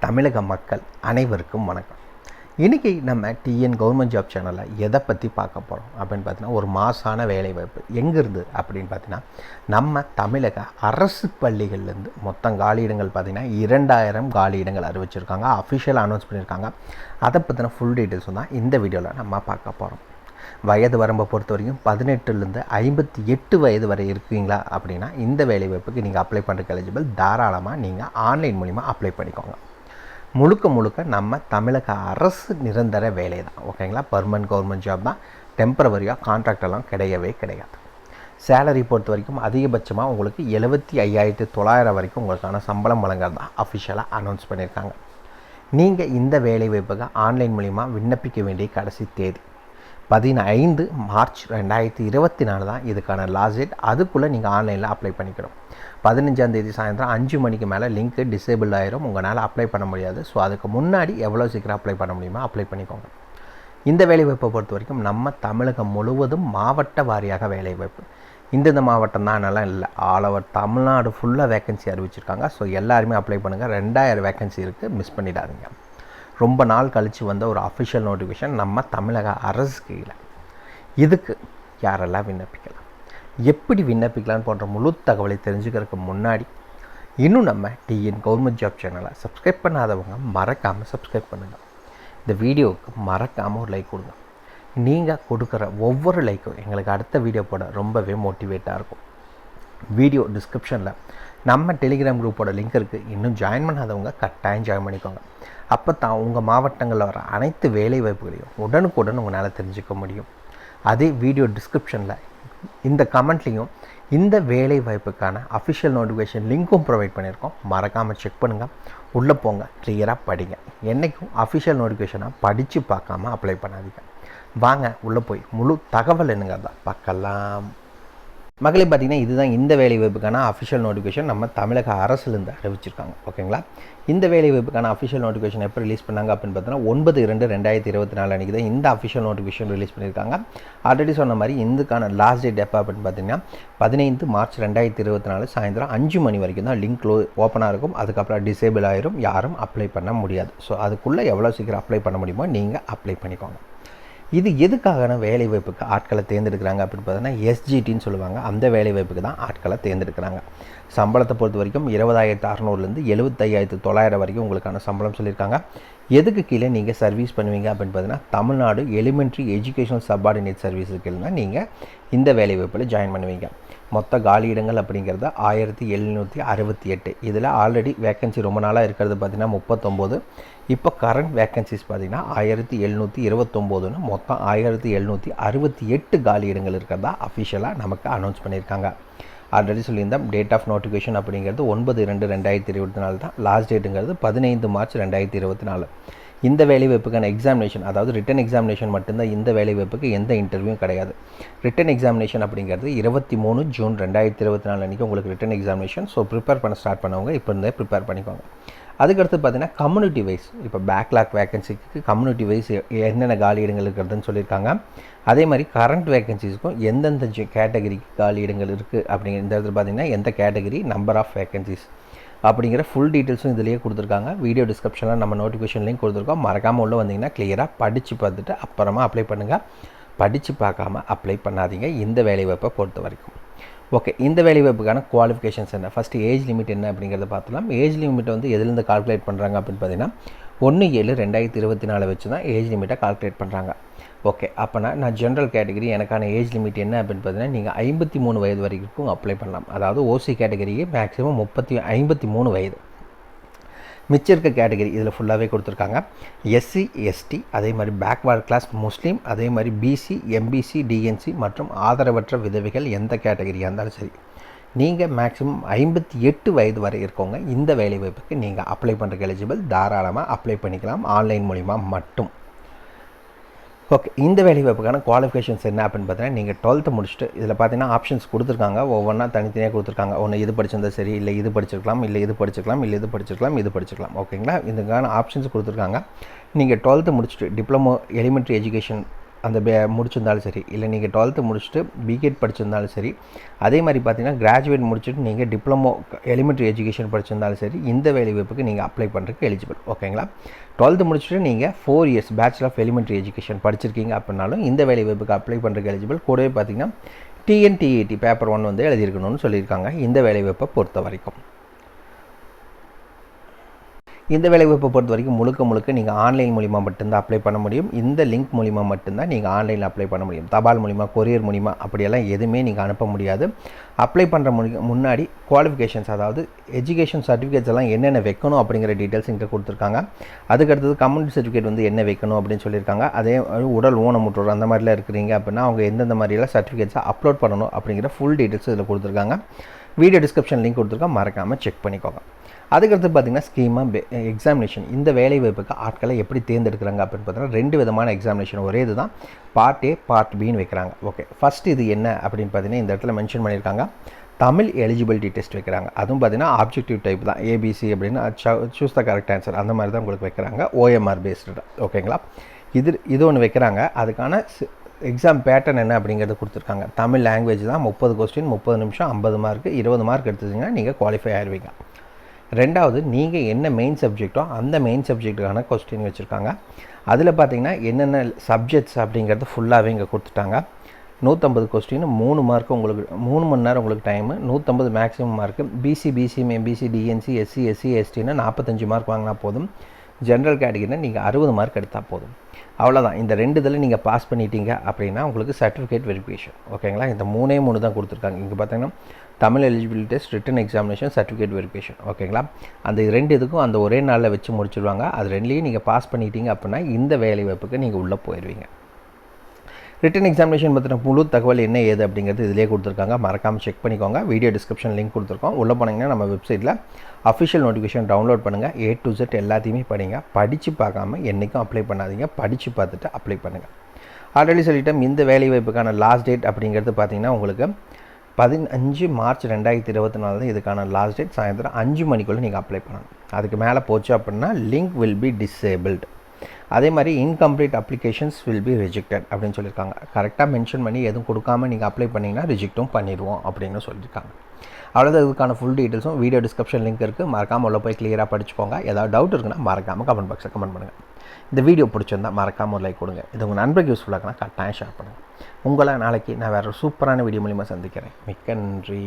தமிழக மக்கள் அனைவருக்கும் வணக்கம். இன்றைக்கி நம்ம டிஎன் கவர்மெண்ட் ஜாப் சேனலில் எதை பற்றி பார்க்க போகிறோம் அப்படின்னு பார்த்தீங்கன்னா, ஒரு மாசான வேலைவாய்ப்பு எங்கேருந்து அப்படின்னு பார்த்தீங்கன்னா, நம்ம தமிழக அரசு பள்ளிகள்லேருந்து மொத்தம் காலியிடங்கள் பார்த்திங்கன்னா 2000 காலியிடங்கள் அறிவிச்சிருக்காங்க, அஃபிஷியலாக அனௌன்ஸ் பண்ணியிருக்காங்க. அதை பற்றின ஃபுல் டீட்டெயில்ஸும் தான் இந்த வீடியோவில் நம்ம பார்க்க போகிறோம். வயது வரம்பை பொறுத்த வரைக்கும் 18லேருந்து 58 வயது வரை இருக்கீங்களா அப்படின்னா இந்த வேலைவாய்ப்புக்கு நீங்கள் அப்ளை பண்ணுறதுக்கு எலிஜிபிள். தாராளமாக நீங்கள் ஆன்லைன் மூலிமா அப்ளை பண்ணிக்கோங்க. முழுக்க நம்ம தமிழக அரசு நிரந்தர வேலை தான், ஓகேங்களா. பர்மனன்ட் கவர்மெண்ட் ஜாப் தான், டெம்பரவரியாக கான்ட்ராக்டெல்லாம் கிடையாது. சேலரி பொறுத்த வரைக்கும் அதிகபட்சமாக உங்களுக்கு 75,900 வரைக்கும் உங்களுக்கான சம்பளம் வழங்குறது தான் அஃபிஷியலாக அனௌன்ஸ் பண்ணியிருக்காங்க. நீங்கள் இந்த வேலைவாய்ப்புக்கு ஆன்லைன் மூலிமா விண்ணப்பிக்க வேண்டிய கடைசி தேதி 15 மார்ச் 2024 தான் இதுக்கான லாஸ்ட் டேட். அதுக்குள்ளே நீங்கள் ஆன்லைனில் அப்ளை பண்ணிக்கணும். 15ஆம் தேதி சாயந்தரம் 5 மணிக்கு மேலே லிங்க்கு டிசேபிள் ஆயிரும், உங்களால் அப்ளை பண்ண முடியாது. ஸோ அதுக்கு முன்னாடி எவ்வளோ சீக்கிரம் அப்ளை பண்ண முடியுமோ அப்ளை பண்ணிக்கோங்க. இந்த வேலைவாய்ப்பை பொறுத்த வரைக்கும் நம்ம தமிழகம் முழுவதும் மாவட்ட வாரியாக வேலைவாய்ப்பு. இந்தந்த மாவட்டம் தான் நல்லா இல்லை, ஆல் ஓவர் தமிழ்நாடு ஃபுல்லாக வேக்கன்சி அறிவிச்சிருக்காங்க. ஸோ எல்லாருமே அப்ளை பண்ணுங்கள். 2000 வேக்கன்சி இருக்குது, மிஸ் பண்ணிடாதீங்க. ரொம்ப நாள் கழித்து வந்த ஒரு அஃபிஷியல் நோட்டிஃபிகேஷன் நம்ம தமிழக அரசு கீழே. இதுக்கு யாரெல்லாம் விண்ணப்பிக்கலாம், எப்படி விண்ணப்பிக்கலான்னு போன்ற முழு தகவலை தெரிஞ்சுக்கிறதுக்கு முன்னாடி இன்னும் நம்ம டிஎன் கவர்மெண்ட் ஜாப் சேனலை சப்ஸ்கிரைப் பண்ணாதவங்க மறக்காமல் சப்ஸ்கிரைப் பண்ணுங்கள். இந்த வீடியோவுக்கு மறக்காமல் ஒரு லைக் கொடுங்க. நீங்கள் கொடுக்குற ஒவ்வொரு லைக்கும் எங்களுக்கு அடுத்த வீடியோ போட ரொம்பவே மோட்டிவேட்டாக இருக்கும். வீடியோ டிஸ்கிரிப்ஷனில் நம்ம டெலிகிராம் குரூப்போட லிங்க் இருக்குது, இன்னும் ஜாயின் பண்ணாதவங்க கட்டாயம் ஜாயின் பண்ணிக்கோங்க. அப்போ தான் உங்கள் மாவட்டங்களில் வர அனைத்து வேலை வாய்ப்புகளையும் உடனுக்குடன் உங்களால் தெரிஞ்சுக்க முடியும். அதே வீடியோ டிஸ்கிரிப்ஷனில் இந்த கமெண்ட்லேயும் இந்த வேலை வாய்ப்புக்கான அஃபிஷியல் நோட்டிஃபிகேஷன் லிங்க்கும் ப்ரொவைட் பண்ணியிருக்கோம், மறக்காமல் செக் பண்ணுங்கள். உள்ளே போங்க, கிளியராக படிங்க. என்றைக்கும் அஃபிஷியல் நோட்டிஃபிகேஷனாக படித்து பார்க்காம அப்ளை பண்ணாதீங்க. வாங்க உள்ளே போய் முழு தகவல் என்னங்கிறத பார்க்கலாம். மகளே பார்த்திங்கன்னா, இதுதான் இந்த வேலைவாய்ப்புக்கான அஃபிஷியல் நோட்டிஃபிகேஷன் நம்ம தமிழக அரசுலேருந்து அறிவிச்சிருக்காங்க, ஓகேங்களா. இந்த வேலைவாய்ப்புக்கான அஃபிஷியல் நோட்டிஃபிகேஷன் எப்போ ரிலீஸ் பண்ணாங்க அப்படின்னு பார்த்தீங்கன்னா 9/2/2024 அன்றைக்கி தான் இந்த அஃபிஷியல் நோட்டிஃபிகேஷன் ரிலீஸ் பண்ணியிருக்காங்க. ஆல்ரெடி சொன்ன மாதிரி இதுக்கான லாஸ்ட் டேட் எப்போ அப்படின்னு பார்த்தீங்கன்னா 15 மார்ச் 2024 சாயந்தரம் 5 மணி வரைக்கும் தான் லிங்க் ஓப்பனாக இருக்கும். அதுக்கப்புறம் டிசேபிள் ஆயிரும், யாரும் அப்ளை பண்ண முடியாது. ஸோ அதுக்குள்ளே எவ்வளோ சீக்கிரம் அப்ளை பண்ண முடியுமோ நீங்கள் அப்ளை பண்ணிக்கோங்க. இது எதுக்கான வேலைவாய்ப்புக்கு ஆட்களை தேர்ந்தெடுக்கிறாங்க அப்படின்னு பார்த்தீங்கன்னா எஸ்ஜிடின்னு சொல்லுவாங்க. அந்த வேலைவாய்ப்புக்கு தான் ஆட்களை தேர்ந்தெடுக்கிறாங்க. சம்பளத்தை பொறுத்த வரைக்கும் 20,600லேருந்து 75,900 வரைக்கும் உங்களுக்கான சம்பளம் சொல்லியிருக்காங்க. எதுக்கு கீழே நீங்கள் சர்வீஸ் பண்ணுவீங்க அப்படின்னு பார்த்தீங்கன்னா தமிழ்நாடு எலிமெண்ட்ரி எஜுகேஷனல் சப்பார்டினேட் சர்வீஸுக்கு கீழே தான் நீங்கள் இந்த வேலைவாய்ப்பில் ஜாயின் பண்ணுவீங்க. மொத்த காலியிடங்கள் அப்படிங்கிறது 1768. இதில் ஆல்ரெடி வேக்கன்சி ரொம்ப நாளாக இருக்கிறது பார்த்திங்கன்னா 39. இப்போ கரண்ட் வேக்கன்சிஸ் பார்த்திங்கன்னா 1729ன்னு மொத்தம் 1768 காலியிடங்கள் இருக்கிறதா அஃபிஷியலாக நமக்கு அனௌன்ஸ் பண்ணியிருக்காங்க. ஆல்ரெடி சொல்லியிருந்தேன், டேட் ஆஃப் நோட்டிஃபிகேஷன் அப்படிங்கிறது 9/2/2024 தான். லாஸ்ட் டேட்டுங்கிறது 15 மார்ச் 2024. இந்த வேலைவாய்ப்புக்கான எக்ஸாமினேஷன், அதாவது ரிட்டன் எக்ஸாமினேஷன் மட்டும்தான். இந்த வேலைவாய்ப்புக்கு எந்த இன்டர்வியூவும் கிடையாது. ரிட்டன் எக்ஸாமினேஷன் அப்படிங்கிறது 23 ஜூன் 2024 அன்றைக்கி உங்களுக்கு ரிட்டன் எக்ஸாமினேஷன். ஸோ ப்ரிப்பேர் பண்ண ஸ்டார்ட் பண்ணவங்க இப்போ இருந்தே ப்ரிப்பேர் பண்ணிக்கோங்க. அதுக்கடுத்து பார்த்தீங்கன்னா கம்யூனிட்டி வைஸ், இப்போ பேக்லாக் வேக்கன்சிக்கு கம்யூனிட்டி வைஸ் என்னென்ன காலியிடங்கள் இருக்கிறதுன்னு சொல்லியிருக்காங்க. அதே மாதிரி கரண்ட் வேக்கன்சிஸ்க்கும் எந்தெந்த கேட்டகரிக்கு காலியிடங்கள் இருக்குது அப்படிங்கிற இந்த இடத்துல பார்த்தீங்கன்னா எந்த கேட்டகரி, நம்பர் ஆஃப் வேக்கன்சிஸ் அப்படிங்கிற ஃபுல் டீட்டெயில்ஸும் இதிலேயே கொடுத்துருக்காங்க. வீடியோ டிஸ்கிரிப்ஷனில் நம்ம நோட்டிஃபிகேஷன்லேயும் கொடுத்துருக்கோம். மறக்காமல் உள்ளே வந்தீங்கன்னா கிளியராக படித்து பார்த்துட்டு அப்புறமா அப்ளை பண்ணுங்கள். படித்து பார்க்காம அப்ளை பண்ணாதீங்க இந்த வேலைவாய்ப்பை பொறுத்த வரைக்கும். ஓகே, இந்த வேலைவாய்ப்புக்கான குவாலிஃபிகேஷன்ஸ் என்ன, ஃபஸ்ட்டு ஏஜ் லிமிட் என்ன அப்படிங்கிறத பார்த்துலாம். ஏஜ் லிமிட்டை வந்து எதுலேருந்து கால்குலேட் பண்ணுறாங்க அப்படின்னு பார்த்தீங்கன்னா 1/7/2024 வச்சு தான் ஏஜ் லிமிட்டை கால்குலேட் பண்ணுறாங்க. ஓகே, அப்போனா நான் ஜென்ரல் கேட்டகரி எனக்கான ஏஜ் லிமிட் என்ன அப்படின்னு பார்த்தீங்கன்னா நீங்கள் 53 வயது வரைக்கும் அப்ளை பண்ணலாம். அதாவது ஓசி கேட்டகரிக்கு மேக்ஸிமம் 53 வயது. மிச்சம் இருக்க கேட்டகரி இதில் ஃபுல்லாகவே கொடுத்துருக்காங்க. எஸ்சி, எஸ்டி, அதே மாதிரி பேக்வர்ட் கிளாஸ், முஸ்லீம், அதே மாதிரி பிசி, எம்பிசி, டிஎன்சி மற்றும் ஆதரவற்ற விதவைகள் எந்த கேட்டகரியாக இருந்தாலும் சரி, நீங்கள் மேக்ஸிமம் 58 வயது வரை இருக்கவங்க இந்த வேலைவாய்ப்புக்கு நீங்கள் அப்ளை பண்ணுறதுக்கு எலிஜிபிள். தாராளமாக அப்ளை பண்ணிக்கலாம், ஆன்லைன் மூலிமா மட்டும். ஓகே, இந்த வேலைவாய்ப்புக்கான குவாலிஃபிகேஷன்ஸ் என்ன அப்படின்னு பார்த்தீங்கன்னா நீங்கள் 12th முடிச்சுட்டு இதில் பார்த்தீங்கன்னா ஆப்ஷன்ஸ் கொடுத்துருக்காங்க. ஒவ்வொன்றா தனித்தனியாக கொடுத்துருக்காங்க. ஒன்று இது படிச்சிருந்தா சரி, இல்லை இது படிச்சிருக்கலாம், இல்லை இது படிச்சிருக்கலாம், இல்லை இது படிச்சிருக்கலாம், இது படிச்சிருக்கலாம், ஓகேங்களா. இதுக்கான ஆப்ஷன்ஸ் கொடுத்துருக்காங்க. நீங்கள் 12th முடிச்சுட்டு டிப்ளமோ எலிமெண்ட்ரி எஜுகேஷன் அந்த முடிச்சிருந்தாலும் சரி, இல்லை நீங்கள் 12th முடிச்சுட்டு பிகேட் படிச்சிருந்தாலும் சரி, அதே மாதிரி பார்த்தீங்கன்னா கிராஜுவேட் முடிச்சுட்டு நீங்கள் டிப்ளமோ எலிமெண்ட்ரி எஜுகேஷன் படிச்சிருந்தாலும் சரி, இந்த வேலை வாய்ப்புக்கு நீங்கள் அப்ளை பண்ணுறதுக்கு எலிஜிபிள். ஓகேங்களா? 12th முடிச்சுட்டு நீங்கள் 4 years bachelor of elementary education படிச்சிருக்கீங்க அப்படின்னாலும் இந்த வேலை வாய்ப்புக்கு அப்ளை பண்ணுறதுக்கு எலிஜிபிள். கூடவே பார்த்தீங்கன்னா TNTET பேப்பர் 1 வந்து எழுதியிருக்கணும்னு சொல்லியிருக்காங்க இந்த வேலை வாய்ப்பை பொறுத்த வரைக்கும். இந்த வேலைவாய்ப்பை பொறுத்த வரைக்கும் முழுக்க நீங்கள் ஆன்லைன் மூலிமா மட்டும்தான் அப்ளை பண்ண முடியும். இந்த லிங்க் மூலிமா மட்டும்தான் நீங்கள் ஆன்லைனில் அப்ளை பண்ண முடியும். தபால் மூலிமா, கொரியர் மூலிமா அப்படியெல்லாம் எதுவுமே நீங்கள் அனுப்ப முடியாது. அப்ளை பண்ணுற முன்னாடி குவாலிஃபிகேஷன்ஸ், அதாவது எஜுகேஷன் சர்டிஃபிகேட்ஸ் எல்லாம் என்னென்ன வைக்கணும் அப்படிங்கிற டீட்டெயில்ஸ் இங்கே கொடுத்துருக்காங்க. அதுக்கடுத்தது கம்யூனிட்டி சர்டிஃபிகேட் வந்து என்ன வைக்கணும் அப்படின்னு சொல்லியிருக்காங்க. அதே உடல் ஊனமுற்றோர் அந்த மாதிரிலாம் இருக்கிறீங்க அப்படின்னா அவங்க எந்தெந்த மாதிரியெல்லாம் சர்டிஃபிகேட்ஸை அப்லோட் பண்ணணும் அப்படிங்கிற ஃபுல் டீட்டெயில்ஸ் இதில் கொடுத்துருக்காங்க. வீடியோ டிஸ்கிரிப்ஷன் லிங்க் கொடுத்துருக்கோம், மறக்காமல் செக் பண்ணிக்கோங்க. அதுக்கடுத்து பார்த்திங்கன்னா ஸ்கீமா எக்ஸாமினேஷன். இந்த வேலை வாய்ப்புக்கு ஆட்களை எப்படி தேர்ந்தெடுக்கிறாங்க அப்படின்னு பார்த்தீங்கன்னா 2 விதமான எக்ஸாமினேஷன். ஒரே இது தான் பார்ட் A பார்ட் Bன்னு வைக்கிறாங்க. ஓகே, ஃபஸ்ட்டு இது என்ன அப்படின்னு பார்த்தீங்கன்னா இந்த இடத்துல மென்ஷன் பண்ணியிருக்காங்க, தமிழ் எலிஜிபிலிட்டி டெஸ்ட் வைக்கிறாங்க. அதுவும் பார்த்தீங்கன்னா ஆப்ஜெக்டிவ் டைப் தான், ABC அப்படின்னு சூஸ் த கரெக்ட் ஆன்சர் அந்த மாதிரி தான் உங்களுக்கு வைக்கிறாங்க. OMR based. ஓகேங்களா? இது ஒன்று வைக்கிறாங்க. அதுக்கான எக்ஸாம் பேட்டர்ன் என்ன அப்படிங்கிறத கொடுத்துருக்காங்க. தமிழ் லாங்குவேஜ் தான் 30 கொஸ்டின், 30 நிமிஷம், 50 மார்க், 20 மார்க் எடுத்துட்டிங்கன்னா நீங்கள் குவாலிஃபை ஆகிடுவீங்க. ரெண்டாவது, நீங்கள் என்ன மெயின் சப்ஜெக்டோ அந்த மெயின் சப்ஜெக்ட்டுக்கான கொஸ்டின் வச்சுருக்காங்க. அதில் பார்த்தீங்கன்னா என்னென்ன சப்ஜெக்ட்ஸ் அப்படிங்கிறது ஃபுல்லாகவே இங்கே கொடுத்துட்டாங்க. 150 கொஸ்டின், 3 மார்க்கு உங்களுக்கு, 3 மணி நேரம் உங்களுக்கு time, 150 maximum mark. BC, MBC, DNC, SC, STன்னா 45 mark வாங்கினா போதும். ஜென்ரல் கேட்டகிரினா நீங்கள் 60 மார்க் எடுத்தால் போதும். அவ்வளோதான். இந்த 2 இதில் நீங்கள் பாஸ் பண்ணிட்டீங்க அப்படின்னா உங்களுக்கு சர்டிஃபிகேட் வெரிஃபிகேஷன். ஓகேங்களா? இந்த 3 தான் கொடுத்துருக்காங்க. இங்கே பார்த்தீங்கன்னா Tamil eligibility test, return examination, certificate verification. ஓகேங்களா? அந்த 2 இதுக்கும் அந்த ஒரே நாளில் வச்சு முடிச்சிடுவாங்க. அது 2லையும் நீங்கள் பாஸ் பண்ணிட்டீங்க அப்படின்னா இந்த வேலை வாய்ப்புக்கு நீங்கள் உள்ளே போயிடுவீங்க. ரிட்டன் எக்ஸாமினேஷன் பற்றின முழு தகவல் என்ன ஏது அப்படிங்கிறது இதிலே கொடுத்துருக்காங்க, மறக்காமல் செக் பண்ணிக்கோங்க. வீடியோ டிஸ்கிரிப்ஷன் லிங்க் கொடுத்துருக்கோம். உள்ளே போனீங்கன்னா நம்ம வெப்சைட்டில் அஃபிஷியல் நோட்டிஃபிகேஷன் டவுன்லோட் பண்ணுங்கள். A to Z எல்லாத்தையுமே படிங்க. படித்து பார்க்காம என்றைக்கும் அப்ளை பண்ணாதீங்க. படித்து பார்த்துட்டு அப்ளை பண்ணுங்கள். ஆல்ரெடி சொல்லிட்டோம், இந்த வேலை வாய்ப்புக்கான லாஸ்ட் டேட் அப்படிங்கிறது பார்த்தீங்கன்னா உங்களுக்கு 15 மார்ச் 2024 தான் இதுக்கான லாஸ்ட் டேட். சாயந்தரம் 5 மணிக்குள்ளே நீங்கள் அப்ளை பண்ணணும். அதுக்கு மேலே போச்சு அப்படின்னா லிங்க் வில் பி டிசேபிள்டு. அதே மாதிரி incomplete applications will be rejected அப்படின்னு சொல்லியிருக்காங்க. கரெக்டாக மென்ஷன் பண்ணி எதுவும் கொடுக்காமல் நீங்கள் அப்ளை பண்ணிங்கன்னா ரிஜெக்ட்டும் பண்ணிடுவோம் அப்படின்னு சொல்லியிருக்காங்க. அவ்வளோதான். இதுக்கான ஃபுல் டீட்டெயில்ஸும் வீடியோ டிஸ்கிரிப்ஷன் லிங்க் இருக்குது, மறக்காமல் உள்ள போய் கிளியராக படிச்சுக்கோங்க. ஏதாவது டவுட் இருக்குன்னா மறக்காமல் கமெண்ட் பாக்ஸில் கமெண்ட் பண்ணுங்கள். இந்த வீடியோ பிடிச்சிருந்தால் மறக்காமல் ஒரு லைக் கொடுங்க. இது உங்கள் நண்பருக்கு யூஸ்ஃபுல்லாக இருக்குன்னா கட்டாயம் ஷேர் பண்ணுங்கள். உங்களை நாளைக்கு நான் வேறு ஒரு சூப்பரான வீடியோ மூலிமா சந்திக்கிறேன். மிக்க நன்றி.